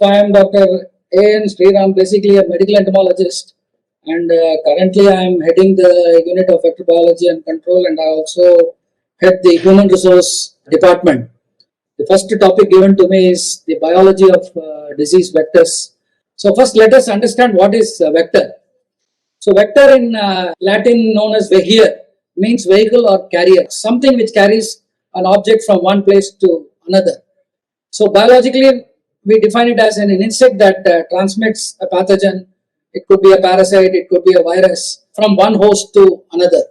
I am Dr. A.N. Sriram, basically a medical entomologist, and currently I am heading the unit of vector biology and control, and I also head the human resource department. The first topic given to me is the biology of disease vectors. So first let us understand what is vector. So vector in Latin known as vehicle means vehicle or carrier, something which carries an object from one place to another. So biologically, we define it as an insect that transmits a pathogen. It could be a parasite, it could be a virus from one host to another.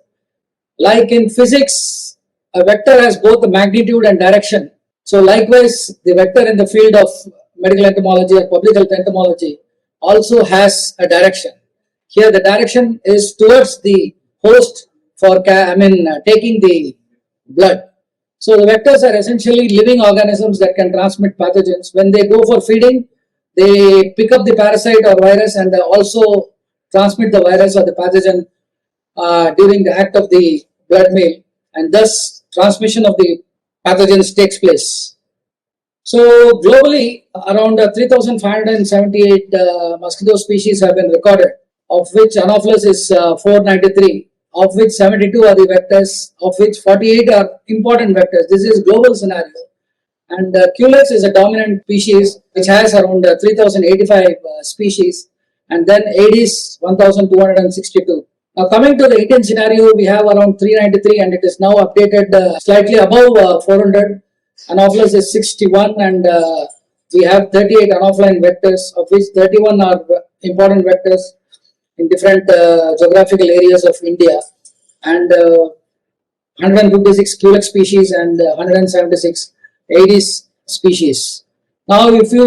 Like in physics, a vector has both the magnitude and direction. So likewise, the vector in the field of medical entomology or public health entomology also has a direction. Here the direction is towards the host for taking the blood. So the vectors are essentially living organisms that can transmit pathogens. When they go for feeding, they pick up the parasite or virus and also transmit the virus or the pathogen during the act of the blood meal, and thus transmission of the pathogens takes place. So globally, around 3,578 mosquito species have been recorded, of which Anopheles is 493. Of which 72 are the vectors, of which 48 are important vectors. This is global scenario. And Culex is a dominant species which has around 3085 species, and then Aedes 1262. Now coming to the Indian scenario, we have around 393 and it is now updated slightly above 400. Anopheles is 61 and we have 38 anopheline vectors, of which 31 are important vectors in different geographical areas of India, and 156 Culex species and 176 Aedes species. Now, if you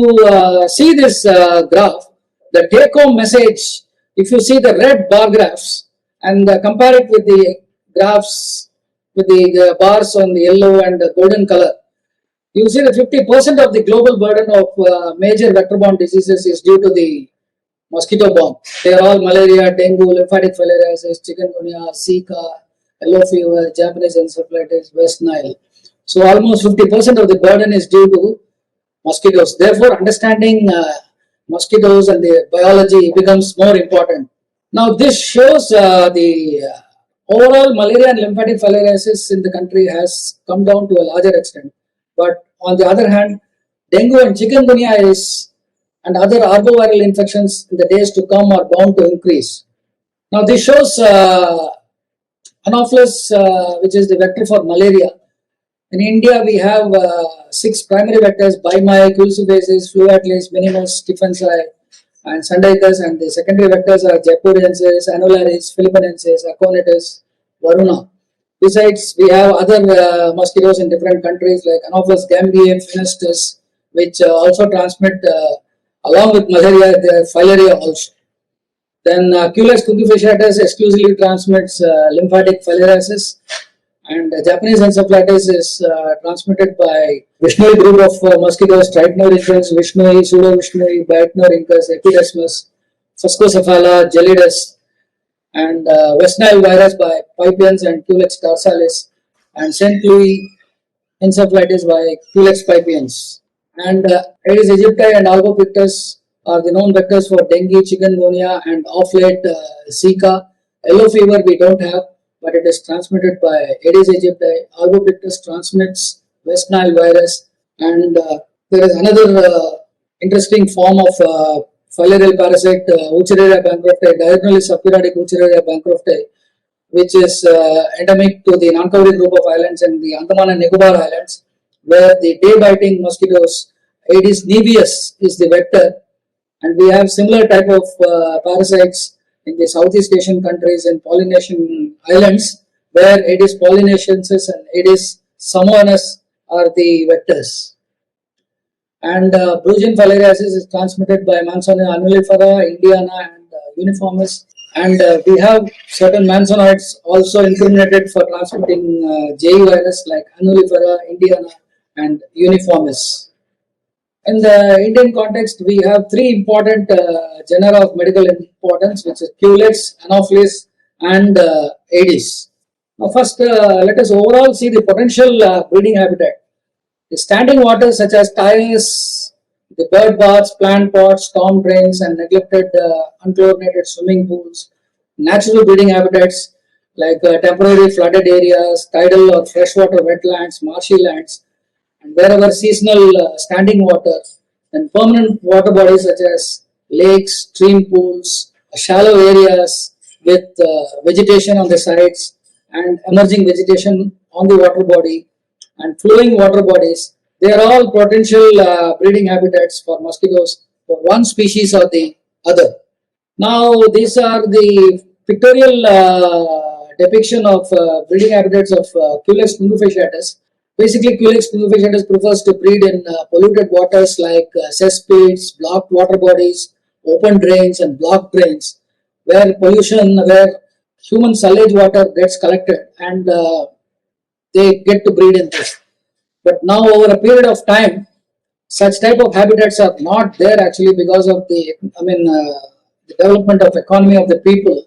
see this graph, the take-home message, if you see the red bar graphs and compare it with the graphs with the bars on the yellow and the golden color, you see that 50% of the global burden of major vector-borne diseases is due to the mosquito-borne. They are all malaria, dengue, lymphatic filariasis, chikungunya, Zika, yellow fever, Japanese encephalitis, West Nile. So almost 50% of the burden is due to mosquitoes. Therefore, understanding mosquitoes and the biology becomes more important. Now, this shows the overall malaria and lymphatic filariasis in the country has come down to a larger extent. But on the other hand, dengue and chikungunya and other arboviral infections in the days to come are bound to increase. Now this shows Anopheles, which is the vector for malaria. In India, we have 6 primary vectors: Bimai, Culcibasis, Fluatlis, Minimus, Stephensii, and Sandicus, and the secondary vectors are Jaipuriensis, Anularis, Philippinensis, Aconitus, Varuna. Besides, we have other mosquitoes in different countries like Anopheles gambiae, Finestus, which also transmit along with malaria, the filaria also. Then Culex cucufaciatus exclusively transmits lymphatic filariasis, and Japanese encephalitis is transmitted by Vishnui group of mosquitoes: Trichorhinus, Vishnui, Pseudovishnui, Biactinorhynchus, Epidesmus, Fuscocephala, Gelidus, and West Nile virus by Pipiens and Culex tarsalis, and St. Louis encephalitis by Culex pipiens. And Aedes aegypti and albopictus are the known vectors for dengue, chikungunya, and of late Zika. Yellow fever we don't have, but it is transmitted by Aedes aegypti. Albopictus transmits West Nile virus, and there is another interesting form of filarial parasite, Wuchereria bancrofti, diurnally subperiodic Wuchereria bancrofti, which is endemic to the non-covering group of islands and the Andaman and Nicobar Islands, where the day-biting mosquitoes, Aedes nevius, is the vector, and we have similar type of parasites in the Southeast Asian countries and Polynesian islands, where Aedes polynesioensis and Aedes samoanus are the vectors. And Brugian filariasis is transmitted by Mansonia annulifera, Indiana, and uniformis. And we have certain mansonoids also incriminated for transmitting JE virus like annulifera, Indiana, and uniformis. In the Indian context, we have 3 important genera of medical importance, which is Culex, Anopheles, and Aedes. Now, first, let us overall see the potential breeding habitat. The standing waters such as Thais, the bird baths, plant pots, storm drains, and neglected unchlorinated swimming pools, natural breeding habitats like temporary flooded areas, tidal or freshwater wetlands, marshy lands, and wherever seasonal standing water, and permanent water bodies such as lakes, stream pools, shallow areas with vegetation on the sides and emerging vegetation on the water body and flowing water bodies. They are all potential breeding habitats for mosquitoes for one species or the other. Now, these are the pictorial depiction of breeding habitats of Culex fungifasciatus. Basically, Culex fungifasciatus prefers to breed in polluted waters like cesspits, blocked water bodies, open drains, and blocked drains, where human sewage water gets collected and they get to breed in this. But now, over a period of time, such type of habitats are not there actually because of the development of economy of the people,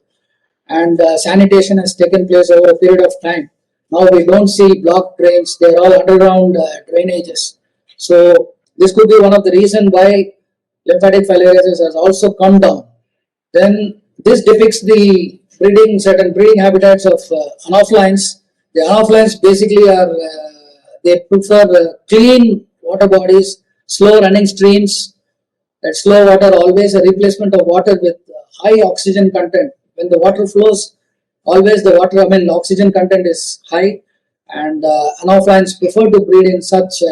and sanitation has taken place over a period of time. Now we don't see blocked drains; they are all underground drainages. So this could be one of the reason why lymphatic filariasis has also come down. Then this depicts the certain breeding habitats of anophelines. The anophelines basically are they prefer clean water bodies, slow running streams. That slow water always a replacement of water with high oxygen content. When the water flows, always the oxygen content is high, and anophelines prefer to breed in such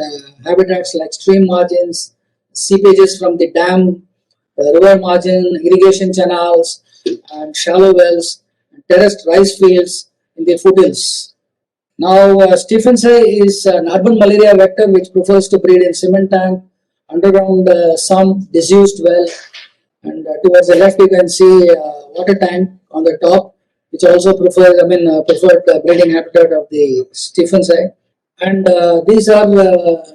habitats like stream margins, seepages from the dam, river margin, irrigation channels, and shallow wells, terraced rice fields in the foothills. Now, Stephensii is an urban malaria vector which prefers to breed in cement tank, underground sump, disused well, and towards the left you can see water tank on the top, which also preferred breeding habitat of the Stephensii. And these are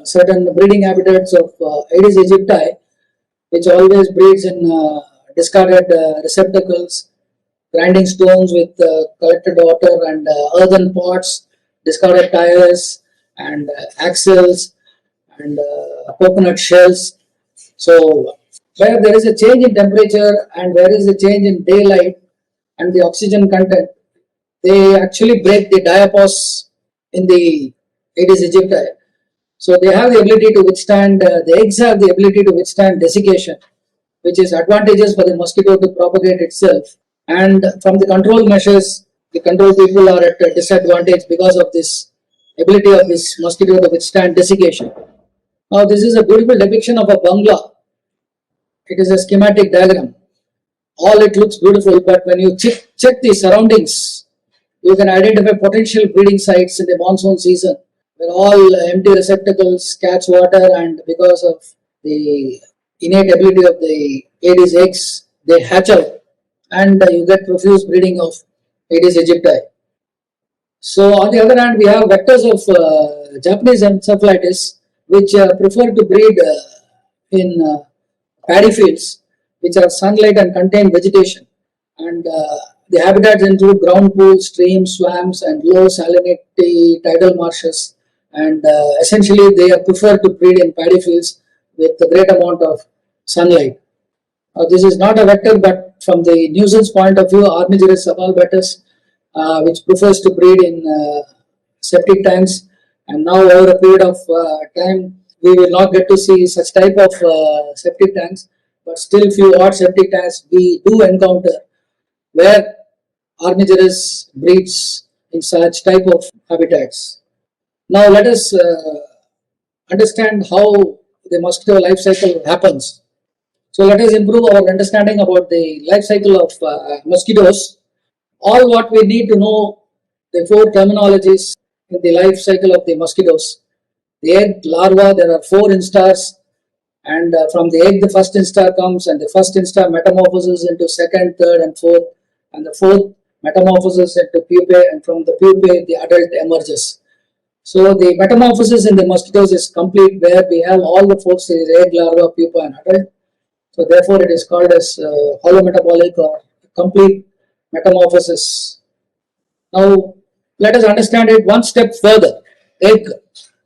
certain breeding habitats of Aedes aegypti, which always breeds in discarded receptacles, grinding stones with collected water, and earthen pots, discarded tires, and axles, and coconut shells. So, where there is a change in temperature and where is a change in daylight and the oxygen content, they actually break the diapause in the Aedes aegypti. So they have the ability to withstand, the eggs have the ability to withstand desiccation, which is advantageous for the mosquito to propagate itself. And from the control measures, the control people are at a disadvantage because of this ability of this mosquito to withstand desiccation. Now this is a beautiful depiction of a bungalow. It is a schematic diagram. All it looks beautiful, but when you check the surroundings, you can identify potential breeding sites in the monsoon season, where all empty receptacles catch water, and because of the innate ability of the Aedes eggs, they hatch out, and you get profuse breeding of Aedes aegypti. So on the other hand, we have vectors of Japanese encephalitis, which prefer to breed in paddy fields, which are sunlight and contain vegetation. And the habitats include ground pools, streams, swamps, and low salinity tidal marshes. And essentially, they are preferred to breed in paddy fields with a great amount of sunlight. This is not a vector, but from the nuisance point of view, Armigerus subalbatus, which prefers to breed in septic tanks. And now, over a period of time, we will not get to see such type of septic tanks, but still few odd septic tanks we do encounter where Armigerus breeds in such type of habitats. Now let us understand how the mosquito life cycle happens. So let us improve our understanding about the life cycle of mosquitoes. All what we need to know, the four terminologies in the life cycle of the mosquitoes. The egg, larva, there are 4 instars, and from the egg the first instar comes, and the first instar metamorphoses into second, third, and fourth, and the fourth metamorphoses into pupae, and from the pupae the adult emerges. So the metamorphosis in the mosquitoes is complete, where we have all the 4 stages: egg, larva, pupa, and adult. So therefore it is called as holometabolic or complete metamorphosis. Now let us understand it one step further. Egg,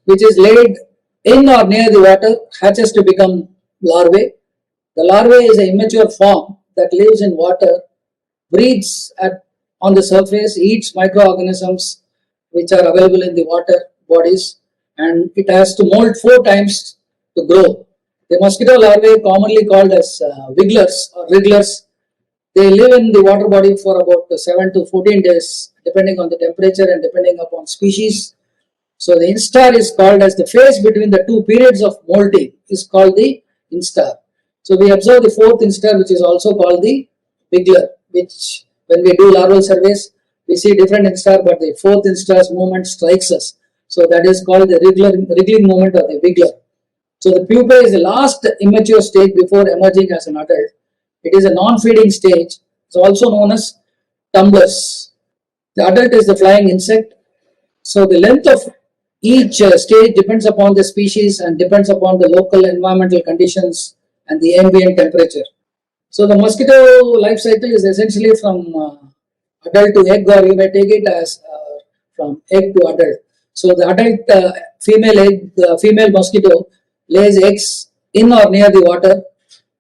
which is laid in or near the water, hatches to become larvae. The larvae is an immature form that lives in water, breathes on the surface, eats microorganisms which are available in the water bodies, and it has to molt 4 times to grow. The mosquito larvae, commonly called as wigglers or wrigglers, they live in the water body for about 7 to 14 days, depending on the temperature and depending upon species. So the instar is called as the phase between the two periods of molting is called the instar. So we observe the fourth instar, which is also called the wiggler, which when we do larval surveys, we see different instar, but the fourth instar's movement strikes us. So that is called the wriggling movement or the wiggler. So the pupa is the last immature stage before emerging as an adult. It is a non-feeding stage. It's also known as tumblers. The adult is the flying insect. So the length of each stage depends upon the species and depends upon the local environmental conditions and the ambient temperature. So the mosquito life cycle is essentially from adult to egg, or you may take it as from egg to adult. So the adult female mosquito lays eggs in or near the water.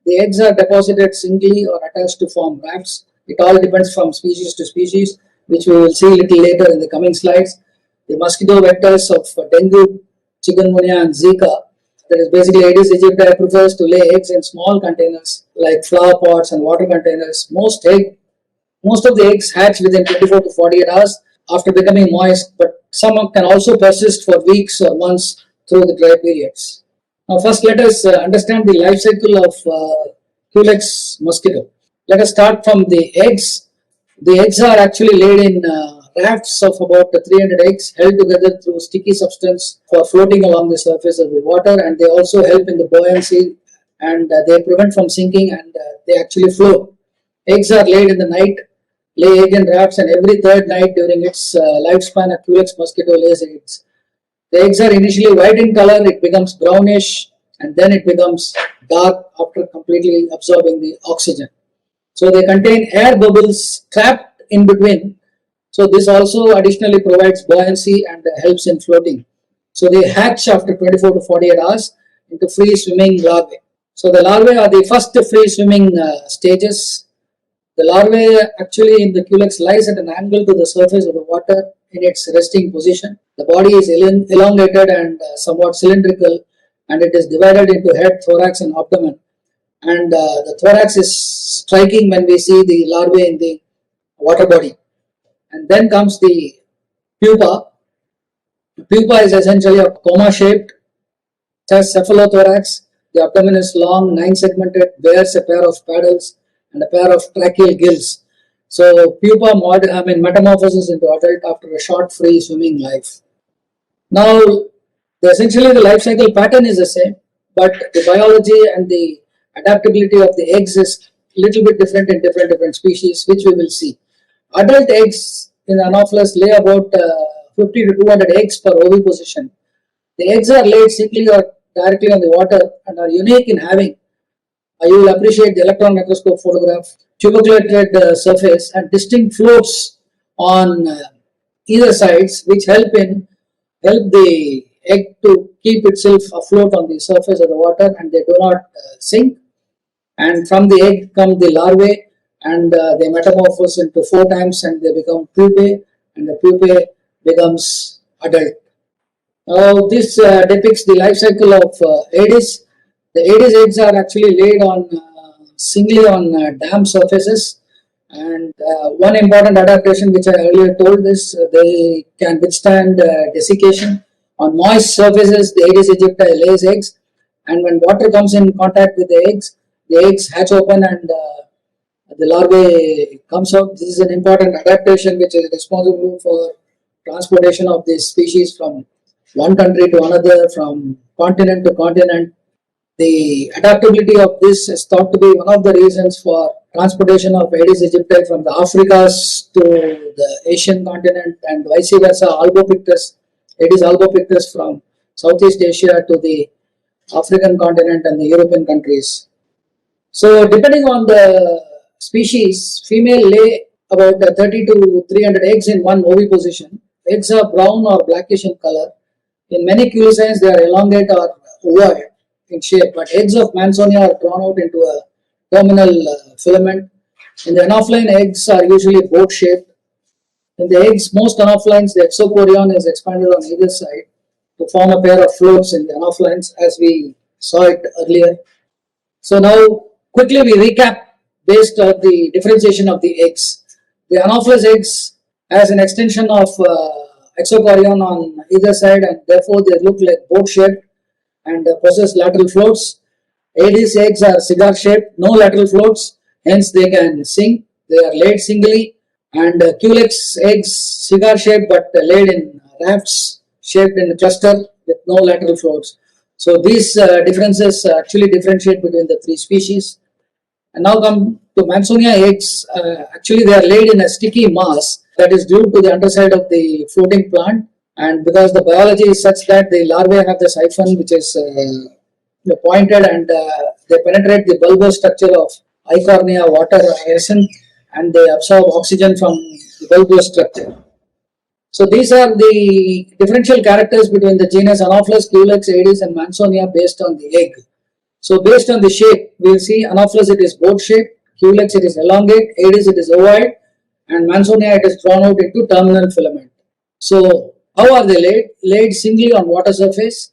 The eggs are deposited singly or attached to form rafts. It all depends from species to species, which we will see a little later in the coming slides. The mosquito vectors of dengue, chikungunya, and Zika, that is basically Aedes aegypti, prefers to lay eggs in small containers like flower pots and water containers. Most of the eggs hatch within 24 to 48 hours after becoming moist, but some can also persist for weeks or months through the dry periods. Now, first let us understand the life cycle of Culex mosquito. Let us start from the eggs. The eggs are actually laid in rafts of about 300 eggs held together through sticky substance for floating along the surface of the water, and they also help in the buoyancy, and they prevent from sinking, and they actually float. Eggs are laid in the night, lay egg in rafts, and every third night during its lifespan, a Culex mosquito lays eggs. The eggs are initially white in color, it becomes brownish, and then it becomes dark after completely absorbing the oxygen. So they contain air bubbles trapped in between. So this also additionally provides buoyancy and helps in floating. So they hatch after 24 to 48 hours into free swimming larvae. So the larvae are the first free swimming stages. The larvae actually in the Culex lies at an angle to the surface of the water in its resting position. The body is elongated and somewhat cylindrical, and it is divided into head, thorax, and abdomen. And the thorax is striking when we see the larvae in the water body. And then comes the pupa. The pupa is essentially a coma shaped. It has cephalothorax. The abdomen is long, 9-segmented, bears a pair of paddles and a pair of tracheal gills. So pupa metamorphoses into adult after a short free swimming life. Now, essentially the life cycle pattern is the same, but the biology and the adaptability of the eggs is a little bit different in different species, which we will see. Adult eggs in Anopheles lay about 50 to 200 eggs per oviposition. The eggs are laid singly or directly on the water and are unique in having, you will appreciate the electron microscope photograph, tuberculated surface and distinct floats on either sides, which help the egg to keep itself afloat on the surface of the water, and they do not sink. And from the egg come the larvae, and they metamorphose into 4 times and they become pupae, and the pupae becomes adult. Now this depicts the life cycle of Aedes. The Aedes eggs are actually laid on singly on damp surfaces, and one important adaptation which I earlier told is they can withstand desiccation. On moist surfaces, the Aedes aegypti lays eggs, and when water comes in contact with the eggs hatch open and the larvae comes out. This is an important adaptation which is responsible for transportation of this species from one country to another, from continent to continent. The adaptability of this is thought to be one of the reasons for transportation of Aedes aegypti from the Africas to the Asian continent and vice versa. Aedes albopictus from Southeast Asia to the African continent and the European countries. So depending on the species, female lay about 30 to 300 eggs in one oviposition. Eggs are brown or blackish in color. In many culisines, they are elongate or ovoid. in shape, but eggs of Mansonia are drawn out into a terminal filament. In the anopheline, eggs are usually boat shaped. In the eggs, most anophelines, the exochorion is expanded on either side to form a pair of floats in the anophelines, as we saw it earlier. So now quickly we recap based on the differentiation of the eggs. The anophelous eggs has an extension of exochorion on either side, and therefore they look like boat shaped and possess lateral floats. Aedes eggs are cigar shaped, no lateral floats, hence they can sing. They are laid singly. And Culex eggs cigar shaped but laid in rafts shaped in a cluster with no lateral floats. So these differences actually differentiate between the three species. And now come to Mansonia eggs. Actually, they are laid in a sticky mass that is glued to the underside of the floating plant. And because the biology is such that the larvae have the siphon which is pointed, and they penetrate the bulbous structure of Eichhornia water hyacinth, and they absorb oxygen from the bulbous structure. So these are the differential characters between the genus Anopheles, Culex, Aedes and Mansonia based on the egg. So based on the shape, we will see Anopheles it is boat shaped, Culex it is elongate, Aedes it is ovoid, and Mansonia it is drawn out into terminal filament. So how are they laid? Laid singly on water surface,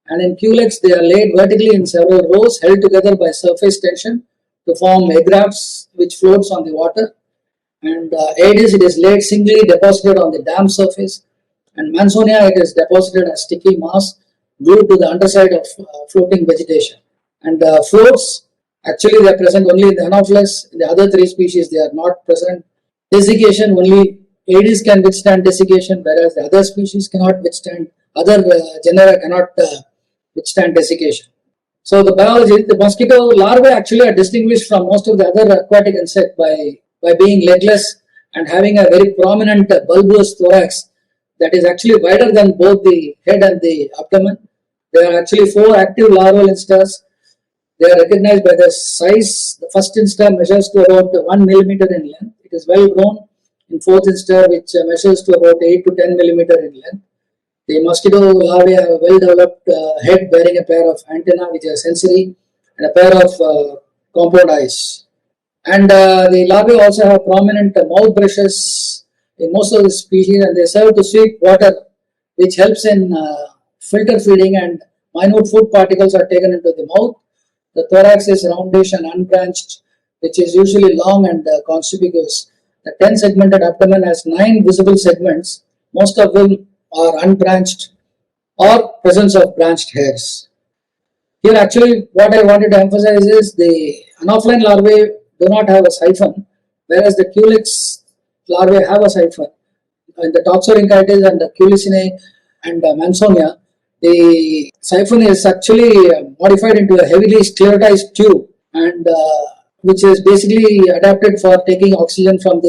and in Culex they are laid vertically in several rows held together by surface tension to form egg grafts which floats on the water. And Aedes it is laid singly deposited on the damp surface, and Mansonia it is deposited as sticky mass glued to the underside of floating vegetation. And floats, actually they are present only in the Anopheles. In the other three species they are not present. Desiccation, only Aedes can withstand desiccation, whereas the other species cannot withstand, other genera cannot withstand desiccation. So the biology, the mosquito larvae actually are distinguished from most of the other aquatic insects by being legless and having a very prominent bulbous thorax that is actually wider than both the head and the abdomen. There are actually 4 active larval instars. They are recognized by their size. The first instar measures to about 1 millimeter in length. It is well grown. In fourth instar, which measures to about 8 to 10 millimeter in length. The mosquito larvae have a well-developed head bearing a pair of antennae which are sensory and a pair of compound eyes. And the larvae also have prominent mouth brushes in most of the species, and they serve to sweep water, which helps in filter feeding, and minute food particles are taken into the mouth. The thorax is roundish and unbranched, which is usually long and conspicuous. The 10-segmented abdomen has 9 visible segments, most of them are unbranched or presence of branched hairs. Here actually what I wanted to emphasize is the anopheline larvae do not have a siphon, whereas the Culex larvae have a siphon. In the Toxorhynchites and the Culicinae and Mansonia, the siphon is actually modified into a heavily sclerotized tube, and which is basically adapted for taking oxygen from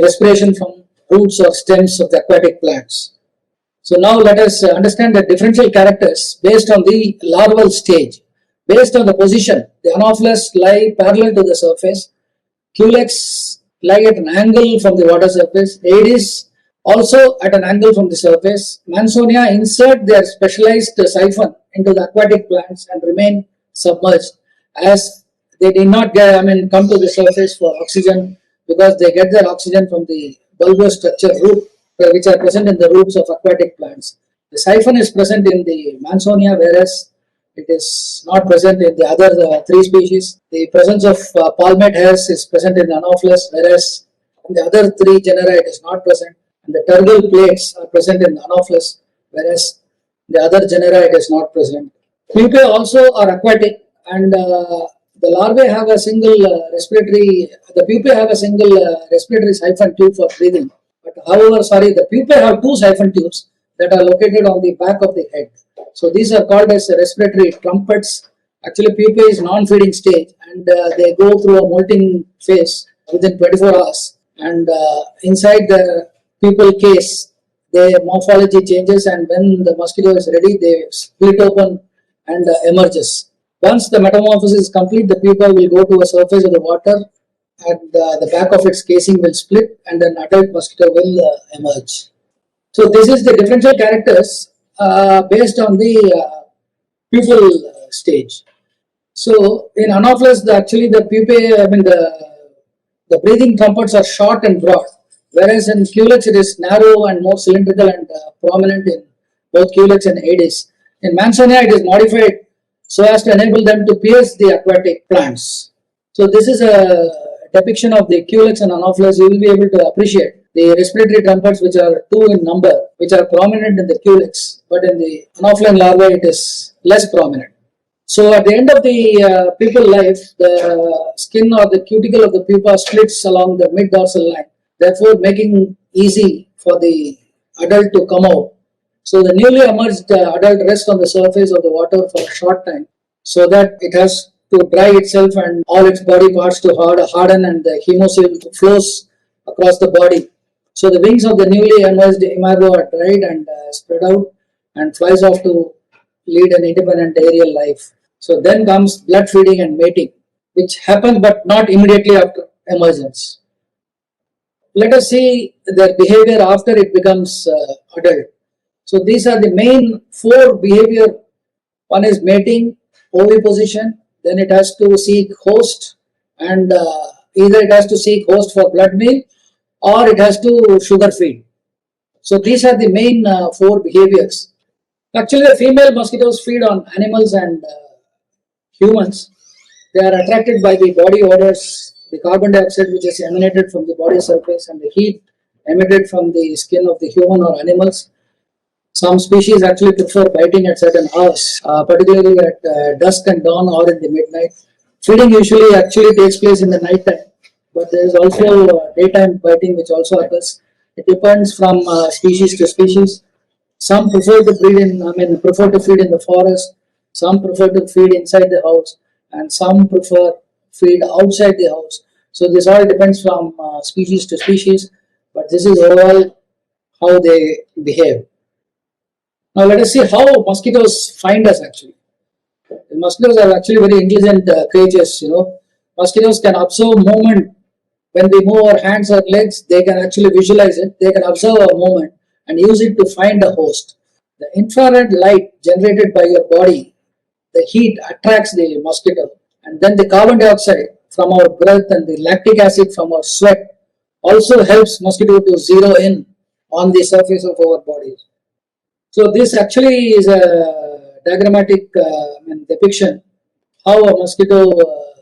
respiration from roots or stems of the aquatic plants. So now let us understand the differential characters based on the larval stage. Based on the position, the Anopheles lie parallel to the surface, Culex lie at an angle from the water surface, Aedes also at an angle from the surface. Mansonia insert their specialized siphon into the aquatic plants and remain submerged, as they did not come to the surface for oxygen, because they get their oxygen from the bulbous structure root, which are present in the roots of aquatic plants. The siphon is present in the Mansonia, whereas it is not present in the other 3 species. The presence of palmate hairs is present in the Anopheles, whereas in the other 3 genera it is not present. And the tergal plates are present in the Anopheles, whereas the other genera it is not present. Pupae also are aquatic, and the larvae have a single respiratory siphon tube for breathing. But however, the pupae have 2 siphon tubes that are located on the back of the head. So these are called as respiratory trumpets. Actually, pupae is non-feeding stage, and they go through a molting phase within 24 hours. And inside the pupal case, their morphology changes, and when the mosquito is ready, they split open and emerges. Once the metamorphosis is complete, the pupa will go to the surface of the water, and the back of its casing will split, and an adult mosquito will emerge. So this is the differential characters based on the pupal stage. So in Anopheles, actually the pupae, the breathing trumpets are short and broad, whereas in Culex it is narrow and more cylindrical and prominent in both Culex and Aedes. In Mansonia, it is modified so as to enable them to pierce the aquatic plants. So this is a depiction of the Culex and Anopheles. You will be able to appreciate the respiratory trumpets, which are 2 in number, which are prominent in the Culex, but in the Anophelan larvae it is less prominent. So at the end of the pupal life, the skin or the cuticle of the pupa splits along the mid-dorsal line, therefore making easy for the adult to come out. So the newly emerged adult rests on the surface of the water for a short time so that it has to dry itself and all its body parts to harden and the hemosyl flows across the body. So the wings of the newly emerged imago are dried and spread out and flies off to lead an independent aerial life. So then comes blood feeding and mating, which happens but not immediately after emergence. Let us see their behavior after it becomes adult. So these are the main 4 behavior. One is mating, oviposition, then it has to seek host, and either it has to seek host for blood meal or it has to sugar feed. So these are the main 4 behaviors. Actually, the female mosquitoes feed on animals and humans. They are attracted by the body odors, the carbon dioxide which is emanated from the body surface and the heat emitted from the skin of the human or animals. Some species actually prefer biting at certain hours, particularly at dusk and dawn or in the midnight. Feeding usually actually takes place in the night time, but there is also daytime biting which also occurs. It depends from species to species. Some prefer to feed in the forest. Some prefer to feed inside the house, and some prefer feed outside the house. So this all depends from species to species, but this is overall how they behave. Now let us see how mosquitoes find us actually. The mosquitoes are actually very intelligent creatures, Mosquitoes can observe movement. When we move our hands or legs, they can actually visualize it. They can observe a movement and use it to find a host. The infrared light generated by your body, the heat attracts the mosquito, and then the carbon dioxide from our breath and the lactic acid from our sweat also helps mosquito to zero in on the surface of our bodies. So this actually is a diagrammatic depiction how a mosquito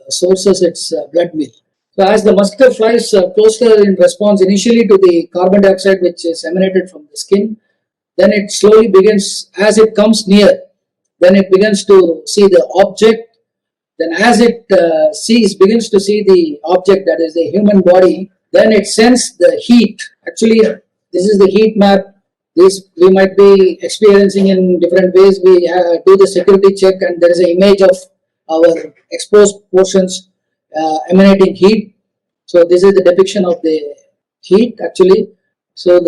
sources its blood meal. So as the mosquito flies closer in response initially to the carbon dioxide which is emanated from the skin, then it slowly begins, as it comes near, then it begins to see the object. Then as it begins to see the object, that is the human body, then it senses the heat. Actually, this is the heat map. This we might be experiencing in different ways. We do the security check and there is an image of our exposed portions emanating heat. So this is the depiction of the heat actually. So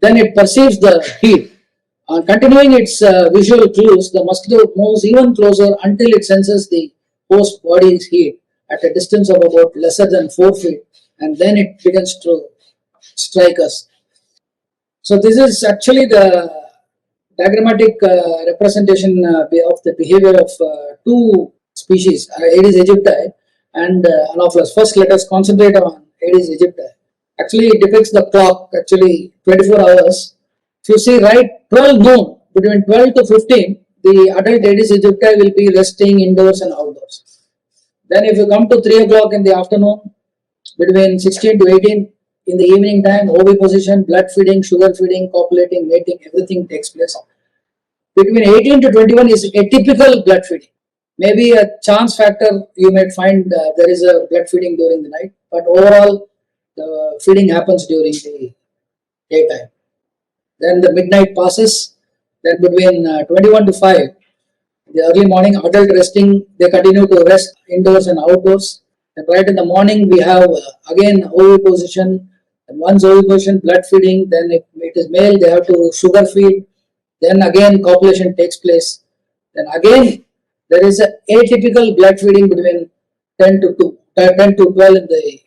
then it perceives the heat. On continuing its visual clues, the mosquito moves even closer until it senses the host body's heat at a distance of about lesser than 4 feet, and then it begins to strike us. So this is actually the diagrammatic representation of the behavior of 2 species, Aedes aegypti and Anopheles. First, let us concentrate on Aedes aegypti. Actually, it depicts the clock, actually 24 hours. If you see right 12 noon, between 12 to 15, the adult Aedes aegypti will be resting indoors and outdoors. Then if you come to 3 o'clock in the afternoon, between 16 to 18, in the evening time, oviposition, blood feeding, sugar feeding, copulating, mating, everything takes place. Between 18 to 21 is atypical blood feeding. Maybe a chance factor, you might find there is a blood feeding during the night, but overall the feeding happens during the daytime. Then the midnight passes, then between 21 to 5, the early morning adult resting, they continue to rest indoors and outdoors. And right in the morning we have again oviposition, and once oviposition, blood feeding, then if it is male they have to sugar feed, then again copulation takes place. Then again there is a atypical blood feeding between 10 to 12 in the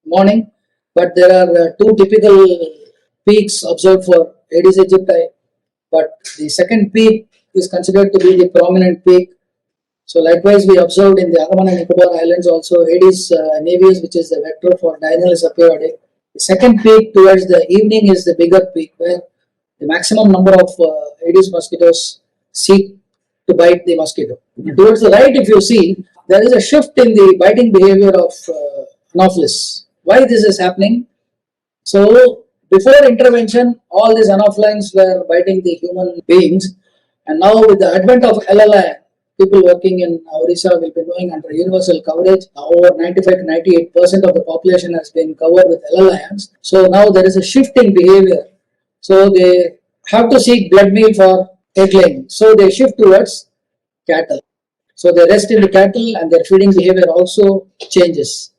morning, but there are 2 typical peaks observed for Aedes aegypti, but the second peak is considered to be the prominent peak. So likewise, we observed in the Andaman and Nicobar Islands also Aedes navius, which is the vector for Dionylus aperidae. The second peak towards the evening is the bigger peak, where the maximum number of Aedes mosquitoes seek to bite the mosquito. And towards the right, if you see, there is a shift in the biting behavior of Anopheles. Why this is happening? So before intervention, all these Anophelines were biting the human beings, and now with the advent of LLI, people working in Orissa will be knowing under universal coverage, over 95 to 98% of the population has been covered with LLIs. So now there is a shift in behavior. So they have to seek blood meal for egg laying. So they shift towards cattle. So they rest in the cattle and their feeding behavior also changes.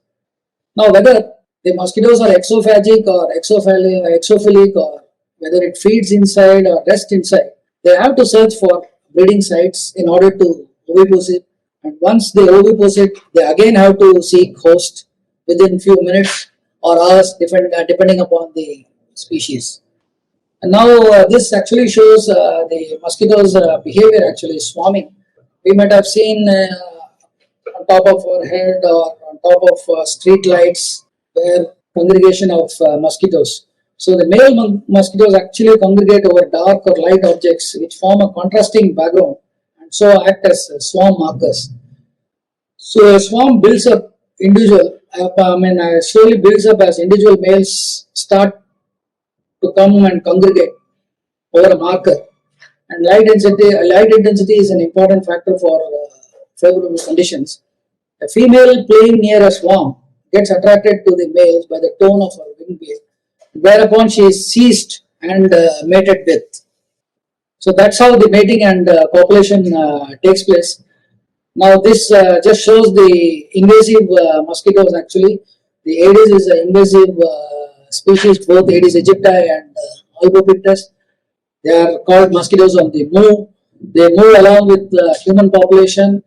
Now whether the mosquitoes are exophagic or exophilic, or whether it feeds inside or rests inside, they have to search for breeding sites in order to oviposit, and once they oviposit, they again have to seek host within few minutes or hours, depending upon the species. And now this actually shows the mosquitoes' behavior actually swarming. We might have seen on top of our head or on top of street lights where congregation of mosquitoes. So the male mosquitoes actually congregate over dark or light objects which form a contrasting background and so act as swarm markers. So a swarm builds up slowly builds up as individual males start to come and congregate over a marker. And light intensity is an important factor for favorable conditions. A female playing near a swarm gets attracted to the males by the tone of her wing beat, whereupon she is seized and mated with. So that's how the mating and copulation takes place. Now this just shows the invasive mosquitoes actually. The Aedes is an invasive species, both Aedes aegypti and albopictus. They are called mosquitoes on the move. They move along with the human population,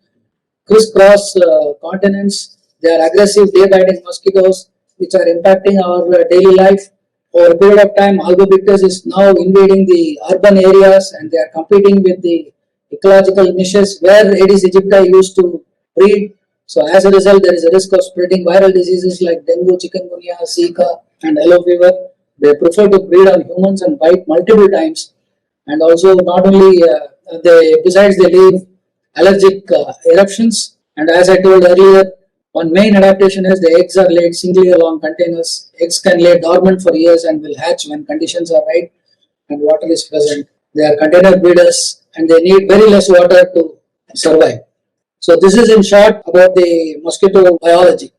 crisscross continents. They are aggressive day-biting mosquitoes which are impacting our daily life. Over a period of time, albopictus is now invading the urban areas and they are competing with the ecological niches where Aedes aegypti used to breed. So as a result, there is a risk of spreading viral diseases like dengue, chikungunya, Zika and yellow fever. They prefer to breed on humans and bite multiple times. And also not only besides they leave allergic eruptions. And as I told earlier, one main adaptation is the eggs are laid singly along containers. Eggs can lay dormant for years and will hatch when conditions are right and water is present. They are container breeders and they need very less water to survive. So this is in short about the mosquito biology.